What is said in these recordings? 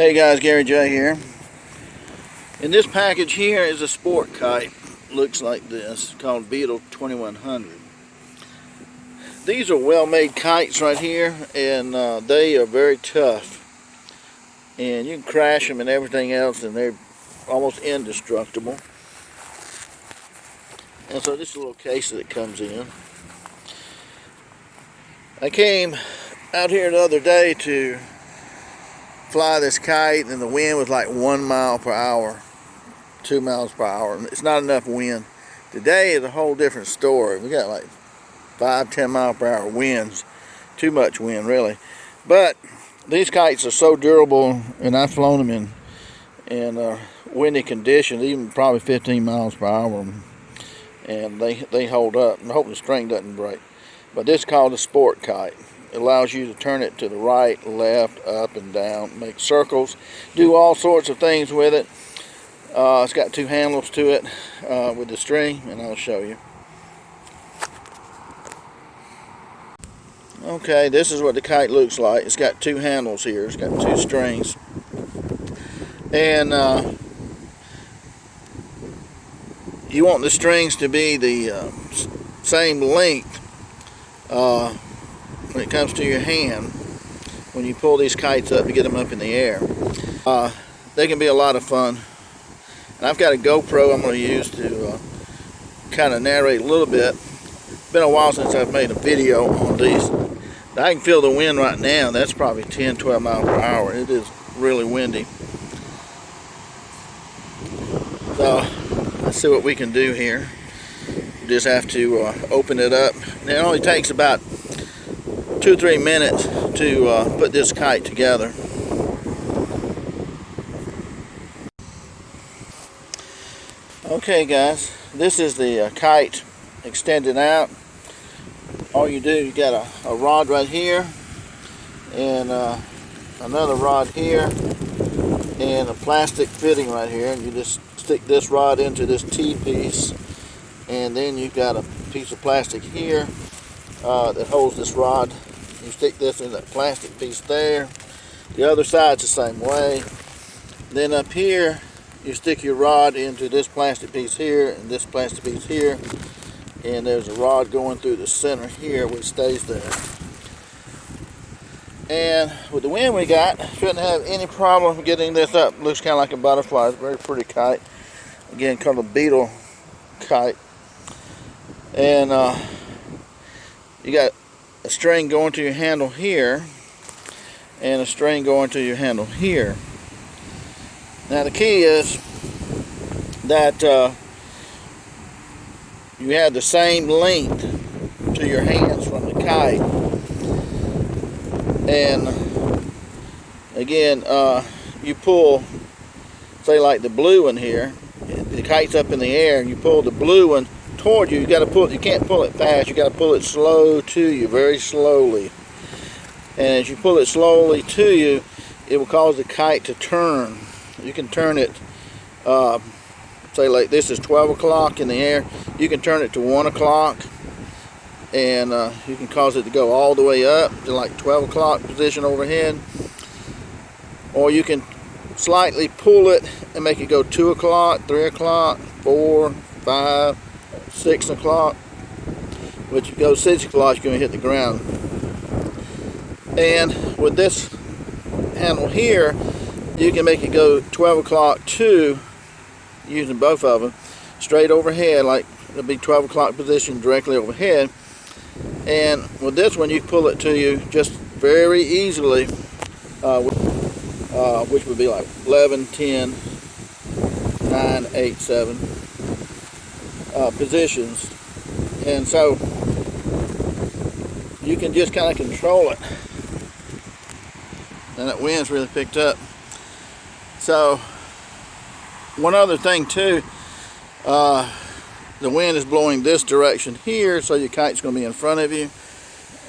Hey guys, Gary J here. In this package here is a sport kite. Looks like this, called Beetle 2100. These are well-made kites right here, and they are very tough. And you can crash them and everything else, and they're almost indestructible. And so this is a little case that it comes in. I came out here the other day to fly this kite, and the wind was like 1 mile per hour, 2 miles per hour. It's not enough wind. Today is a whole different story. We got like 5-10 mile per hour winds. Too much wind, really. But these kites are so durable, and I've flown them in windy conditions, even probably 15 miles per hour, and they hold up. I'm hoping the string doesn't break. But this is called a sport kite. It allows you to turn it to the right, left, up, and down, make circles, do all sorts of things with it. It's got 2 handles to it with the string, and I'll show you. Okay, this is what the kite looks like. It's got 2 handles here. It's got 2 strings. And you want the strings to be the same length when it comes to your hand when you pull these kites up to get them up in the air. They can be a lot of fun. And I've got a GoPro I'm going to use to kind of narrate a little bit. It's been a while since I've made a video on these. I can feel the wind right now. That's probably 10-12 miles per hour. It is really windy. So let's see what we can do here. We just have to open it up. And it only takes about 2-3 minutes to put this kite together. Okay guys, this is the kite extended out. All you do, you got a rod right here, and another rod here, and a plastic fitting right here, and you just stick this rod into this T-piece, and then you've got a piece of plastic here that holds this rod. You stick this in that plastic piece there. The other side's the same way. Then up here, you stick your rod into this plastic piece here and this plastic piece here, and there's a rod going through the center here which stays there. And with the wind we got, shouldn't have any problem getting this up. Looks kind of like a butterfly. It's a very pretty kite. Again, called a Beetle kite. And you got a string going to your handle here and a string going to your handle here. Now the key is that you have the same length to your hands from the kite. And again, you pull, say like the blue one here, the kite's up in the air, and you pull the blue one toward you. You got to pull it. You can't pull it fast. You got to pull it slow to you, very slowly. And as you pull it slowly to you, it will cause the kite to turn. You can turn it, say like this is 12 o'clock in the air. You can turn it to 1 o'clock, and you can cause it to go all the way up to like 12 o'clock position overhead. Or you can slightly pull it and make it go 2 o'clock, 3 o'clock, 4, 5, 6 o'clock. But if you go 6 o'clock, you're going to hit the ground. And with this handle here, you can make it go 12 o'clock too, using both of them, straight overhead, like it'll be 12 o'clock position directly overhead. And with this one, you pull it to you just very easily, which would be like 11, 10, 9, 8, 7 positions. And so you can just kind of control it. And that wind's really picked up. So one other thing too, the wind is blowing this direction here, so your kite's going to be in front of you.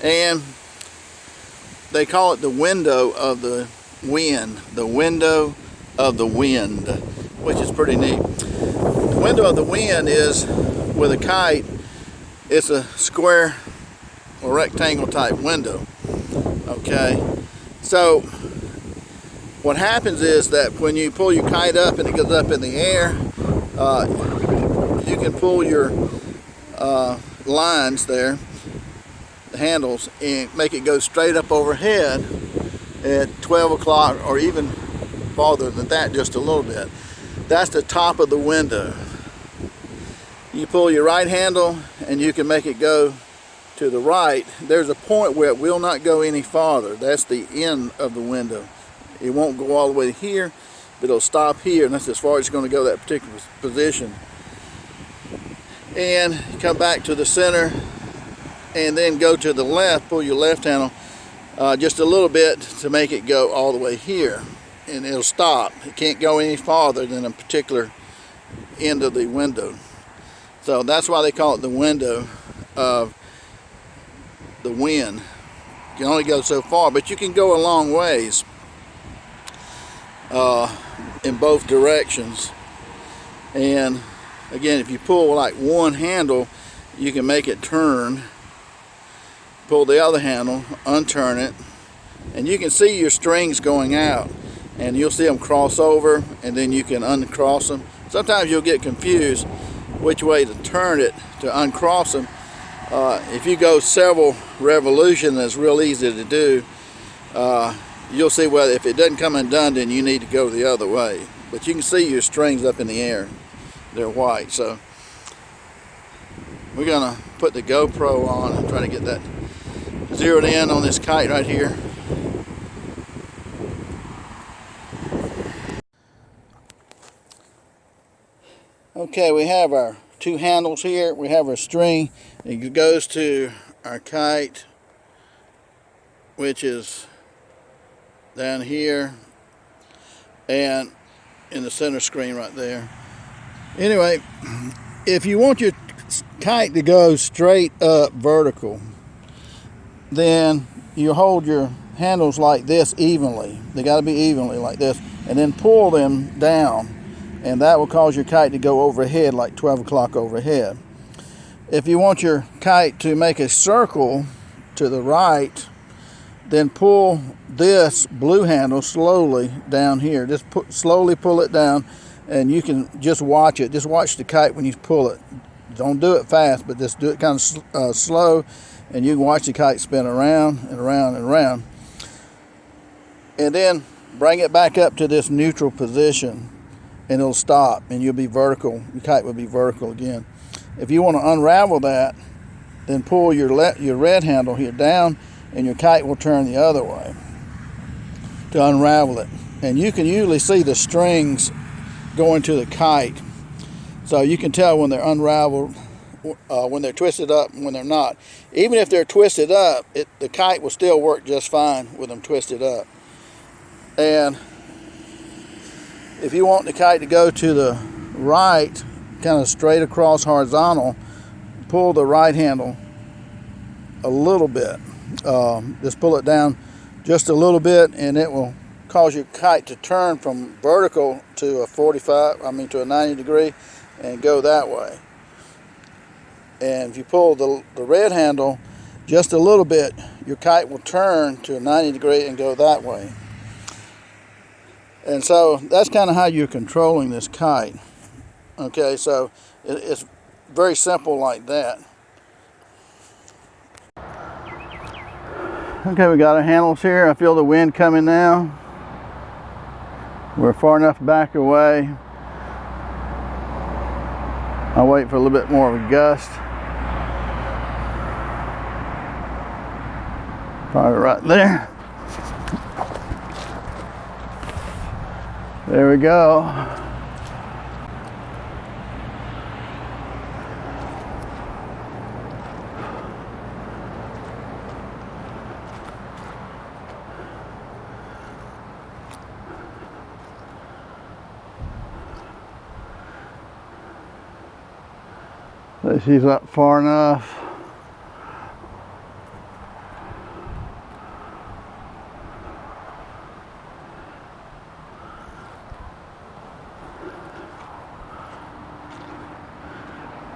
And they call it the window of the wind. The window of the wind, which is pretty neat. The window of the wind is with a kite, it's a square or rectangle type window. Okay, so what happens is that when you pull your kite up and it goes up in the air, you can pull your lines there, the handles, and make it go straight up overhead at 12 o'clock or even farther than that, just a little bit. That's the top of the window. You pull your right handle and you can make it go to the right. There's a point where it will not go any farther. That's the end of the window. It won't go all the way here, but it'll stop here, and that's as far as it's going to go, that particular position. And come back to the center and then go to the left, pull your left handle just a little bit to make it go all the way here, and it'll stop. It can't go any farther than a particular end of the window. So that's why they call it the window of the wind. You can only go so far, but you can go a long ways in both directions. And again, if you pull like one handle, you can make it turn. Pull the other handle, unturn it, and you can see your strings going out, and you'll see them cross over, and then you can uncross them. Sometimes you'll get confused which way to turn it to uncross them. If you go several revolutions, it's real easy to do. You'll see, well, if it doesn't come undone, then you need to go the other way. But you can see your strings up in the air. They're white. So we're gonna put the GoPro on and try to get that zeroed in on this kite right here. Okay, we have our two handles here. We have our string. It goes to our kite, which is down here and in the center screen right there. Anyway, if you want your kite to go straight up vertical, then you hold your handles like this evenly. They got to be evenly like this, and then pull them down, and that will cause your kite to go overhead, like 12 o'clock overhead. If you want your kite to make a circle to the right, then pull this blue handle slowly down here. Just slowly pull it down, and you can just watch it. Just watch the kite when you pull it. Don't do it fast, but just do it kind of slow, and you can watch the kite spin around and around and around. And then bring it back up to this neutral position, and it'll stop, and you'll be vertical. Your kite will be vertical again. If you want to unravel that, then pull your red handle here down, and your kite will turn the other way to unravel it. And you can usually see the strings going to the kite, so you can tell when they're unraveled, when they're twisted up and when they're not. Even if they're twisted up, the kite will still work just fine with them twisted up. And if you want the kite to go to the right, kind of straight across horizontal, pull the right handle a little bit. Just pull it down just a little bit, and it will cause your kite to turn from vertical to a 90 degree and go that way. And if you pull the red handle just a little bit, your kite will turn to a 90 degree and go that way. And so that's kind of how you're controlling this kite. Okay, so it's very simple like that. Okay, we got our handles here. I feel the wind coming now. We're far enough back away. I'll wait for a little bit more of a gust. Probably right there. There we go. She's up far enough.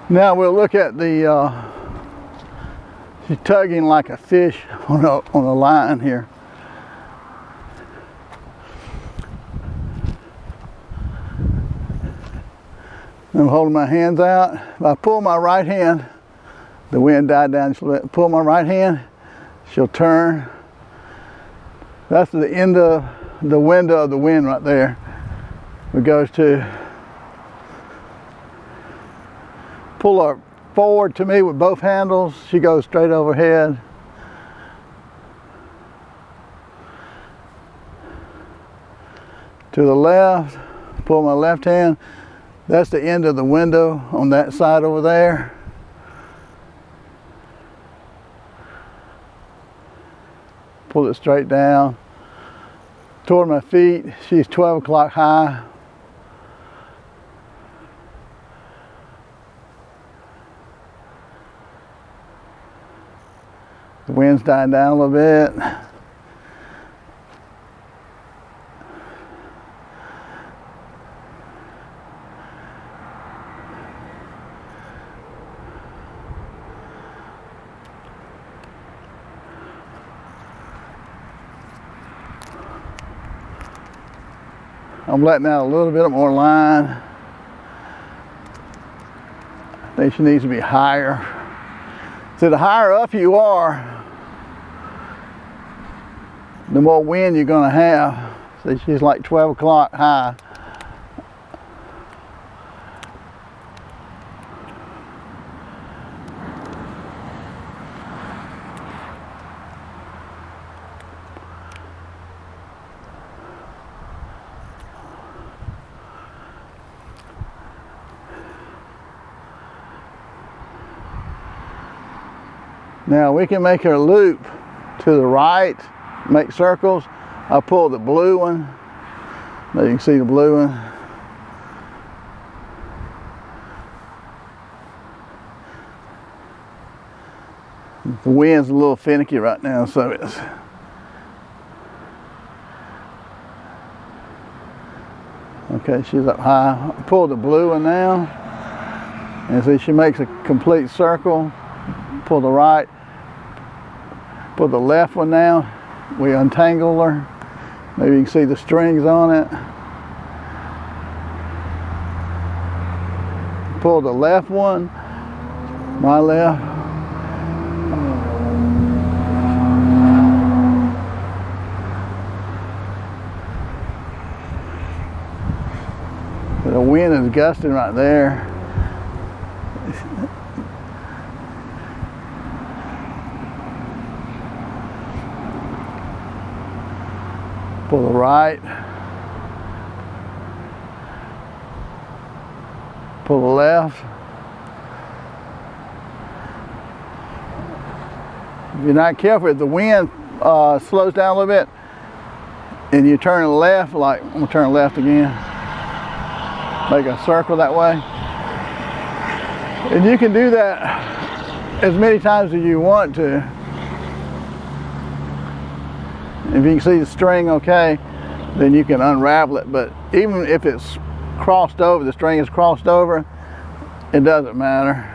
Now we'll look at the, she's tugging like a fish on a line here. I'm holding my hands out. If I pull my right hand, the wind died down. Pull my right hand, she'll turn. That's the end of the window of the wind right there. It goes to pull her forward to me with both handles. She goes straight overhead. To the left, pull my left hand. That's the end of the window on that side over there. Pull it straight down toward my feet. She's 12 o'clock high. The wind's dying down a little bit. I'm letting out a little bit more line. I think she needs to be higher. So the higher up you are, the more wind you're going to have. See, she's like 12 o'clock high. Now we can make her loop to the right, make circles. I'll pull the blue one. There you can see the blue one. The wind's a little finicky right now, so it's okay. She's up high. Pull the blue one now, and see she makes a complete circle. Pull the right. Pull the left one now. We untangle her. Maybe you can see the strings on it. Pull the left one. My left. The wind is gusting right there. Pull the right. Pull the left. If you're not careful, if the wind slows down a little bit and you turn left, like I'm gonna turn left again, make a circle that way. And you can do that as many times as you want to. If you can see the string okay, then you can unravel it. But even if it's crossed over, the string is crossed over, it doesn't matter.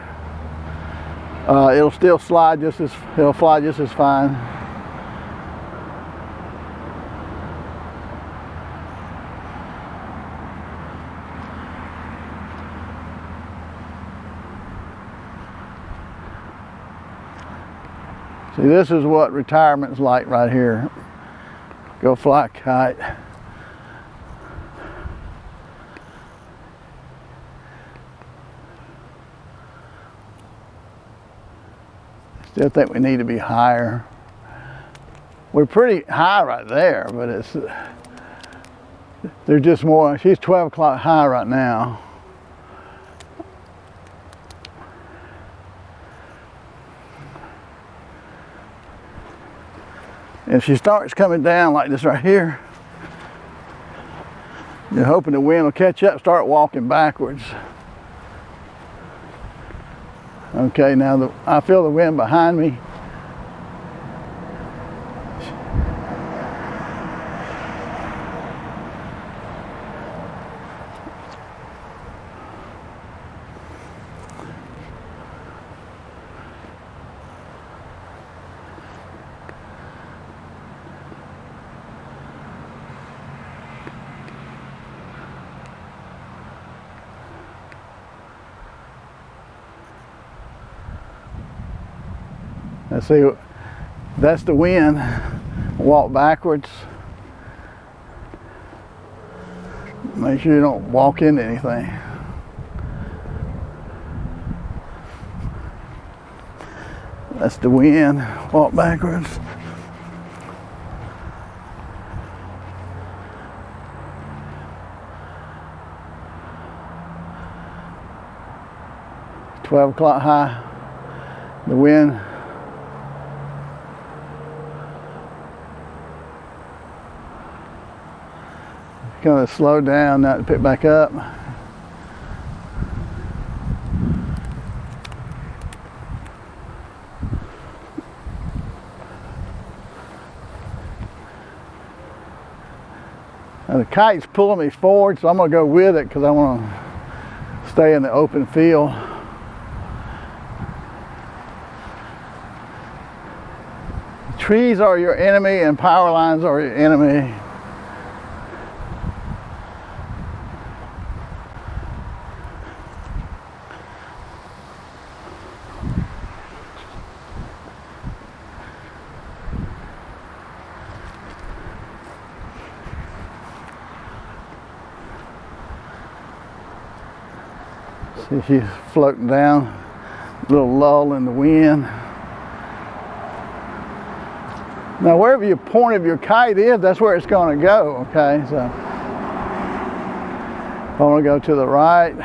It'll still slide it'll fly just as fine. See, this is what retirement's like right here. Go fly a kite. Still think we need to be higher. We're pretty high right there, but they're just more. She's 12 o'clock high right now. If she starts coming down like this right here, you're hoping the wind will catch up, start walking backwards. Okay, now I feel the wind behind me. Let's see, that's the wind. Walk backwards. Make sure you don't walk into anything. That's the wind. Walk backwards. $12 o'clock high. The wind. Kind of slow down, not to pick back up. Now the kite's pulling me forward, so I'm going to go with it because I want to stay in the open field. Trees are your enemy and power lines are your enemy. See, she's floating down, a little lull in the wind. Now wherever your point of your kite is, that's where it's going to go, okay? So if I want to go to the right,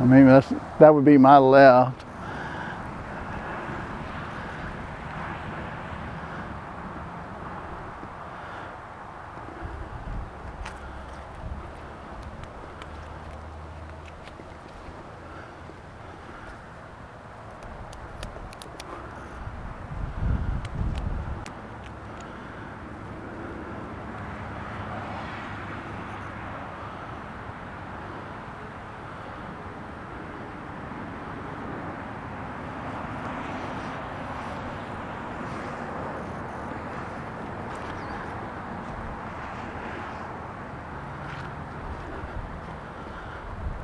I mean that would be my left.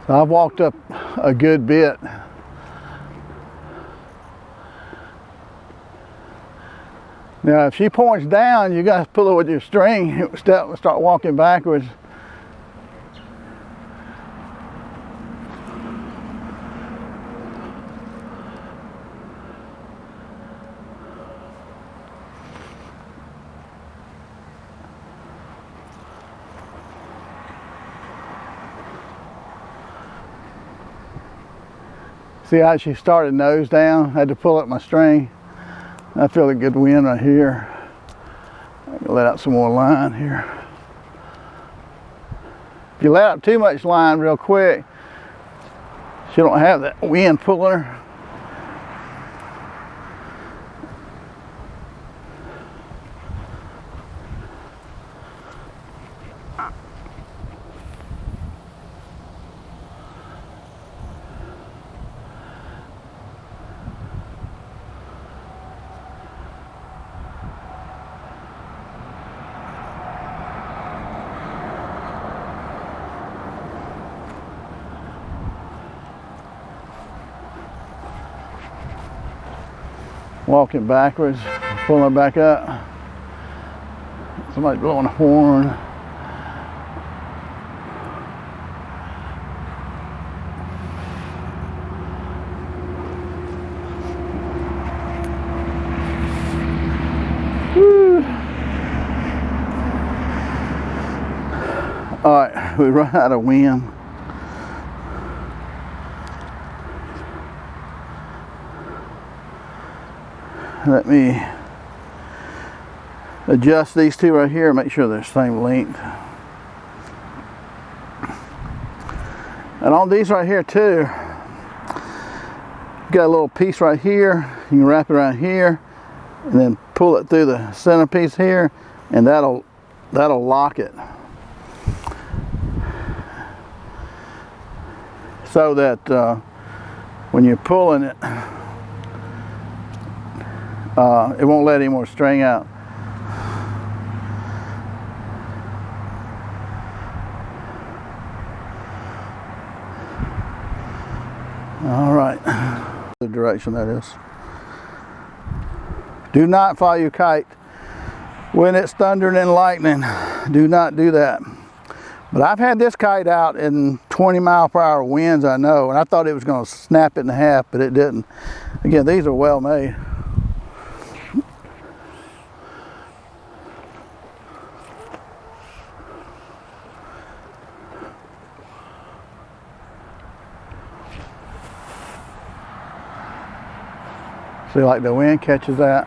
So I've walked up a good bit. Now if she points down, you got to pull it with your string, start walking backwards. See how she started nose down? I had to pull up my string. I feel a good wind right here. I'm gonna let out some more line here. If you let out too much line real quick, she don't have that wind pulling her. Walking backwards, pulling back up. Somebody's blowing a horn. Woo. All right, we run out of wind. Let me adjust these two right here, make sure they're the same length. And on these right here too, got a little piece right here. You can wrap it around here and then pull it through the centerpiece here, and that'll lock it. So that when you're pulling it, it won't let any more string out. All right, the direction that is. Do not fly your kite when it's thundering and lightning. Do not do that. But I've had this kite out in 20-mile-per-hour winds, I know, and I thought it was going to snap it in half, but it didn't. Again, these are well made. See, like the wind catches that.